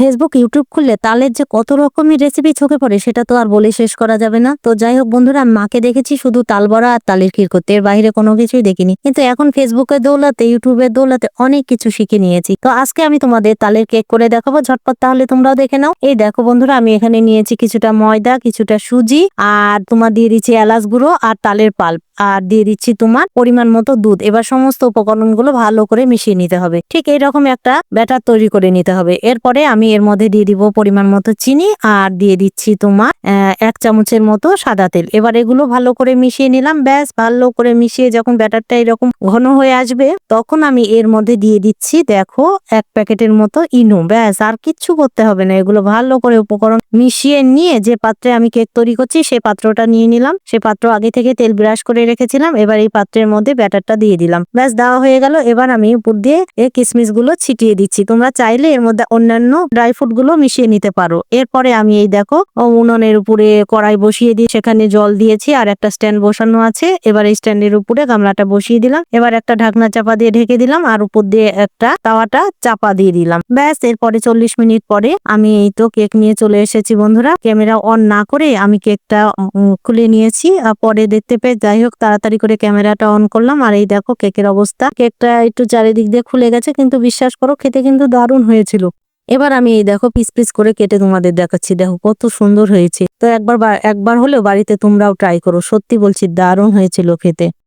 Facebook, YouTube খুললে তালের যে কত রকমের রেসিপি চোখে পড়ে সেটা তো আর বলে শেষ করা যাবে না। তো যাই হোক বন্ধুরা, আমি মাকে দেখেছি শুধু তাল বড়া আর তালের ক্ষীর করতে, এর বাইরে কোনো কিছুই দেখিনি। কিন্তু এখন ফেসবুকের দৌলতে, ইউটিউবের দৌলতে অনেক কিছু শিখে নিয়েছি। তো আজকে আমি তোমাদের তালের কেক করে দেখাবো ঝটপট, তাহলে তোমরাও দেখে নাও। এই দেখো বন্ধুরা, আমি এখানে নিয়েছি কিছুটা ময়দা, কিছুটা সুজি, আর তোমার দিয়ে দিচ্ছি এলাচ গুঁড়ো আর তালের পাল্প, আর দিয়ে দিচ্ছি তোমার পরিমাণ মতো দুধ। এবার সমস্ত উপকরণগুলো ভালো করে মিশিয়ে নিতে হবে। ঠিক এইরকম একটা ব্যাটার তৈরি করে নিতে হবে। এরপরে আমি এর মধ্যে দিয়ে দিব পরিমাণ মতো চিনি, আর দিয়ে দিচ্ছি তোমার 1 চামচের মতো সাদা তেল। এবার এগুলো ভালো করে মিশিয়ে নিলাম। ব্যাস, ভালো করে মিশিয়ে যখন ব্যাটারটা এরকম ঘন হয়ে আসবে, তখন আমি এর মধ্যে দিয়ে দিচ্ছি দেখো 1 প্যাকেটের মতো ইনো। ব্যাস, আর কিচ্ছু করতে হবে না। এগুলো ভালো করে উপকরণ মিশিয়ে নিয়ে যে পাত্রে আমি কেক তৈরি করছি সেই পাত্রটা নিয়ে নিলাম। সে পাত্র আগে থেকে তেল ব্রাশ করে রেখেছিলাম। এবার এই পাত্রের মধ্যে ব্যাটারটা দিয়ে দিলাম। ব্যাস, দেওয়া হয়ে গেল। এবার আমি উপর দিয়ে এই কিশমিশ গুলো ছিটিয়ে দিচ্ছি। তোমরা চাইলে এর মধ্যে অন্যান্য ড্রাই ফ্রুট গুলো মিশিয়ে নিতে পারো। এরপরে আমি এই দেখো উনুনের উপরে কড়াই বসিয়ে দিয়ে সেখানে জল দিয়েছি, আর একটা স্ট্যান্ড বসানো আছে। এবার এই স্ট্যান্ডের উপরে গামলাটা বসিয়ে দিলাম। এবার একটা ঢাকনা চাপা দিয়ে ঢেকে দিলাম, আর উপর দিয়ে একটা তাওয়াটা চাপা দিয়ে দিলাম। ব্যাস, এরপরে 40 মিনিট পরে আমি এই তো কেক নিয়ে চলে এসেছি বন্ধুরা। ক্যামেরা অন না করে আমি কেকটা খুলে নিয়েছি। পরে দেখতে পেয়ে যাই হোক তাড়াতাড়ি করে ক্যামেরাটা অন করলাম, আর এই দেখো কেকের অবস্থা। কেকটা একটু চারিদিক দিয়ে খুলে গেছে, কিন্তু বিশ্বাস করো খেতে কিন্তু দারুণ হয়েছিল। এবার আমি এই দেখো পিস পিস করে কেটে তোমাদের দেখাচ্ছি। দেখো কত সুন্দর হয়েছে। তো একবার হলেও বাড়িতে তোমরাও ট্রাই করো, সত্যি বলছি দারুণ হয়েছিল খেতে।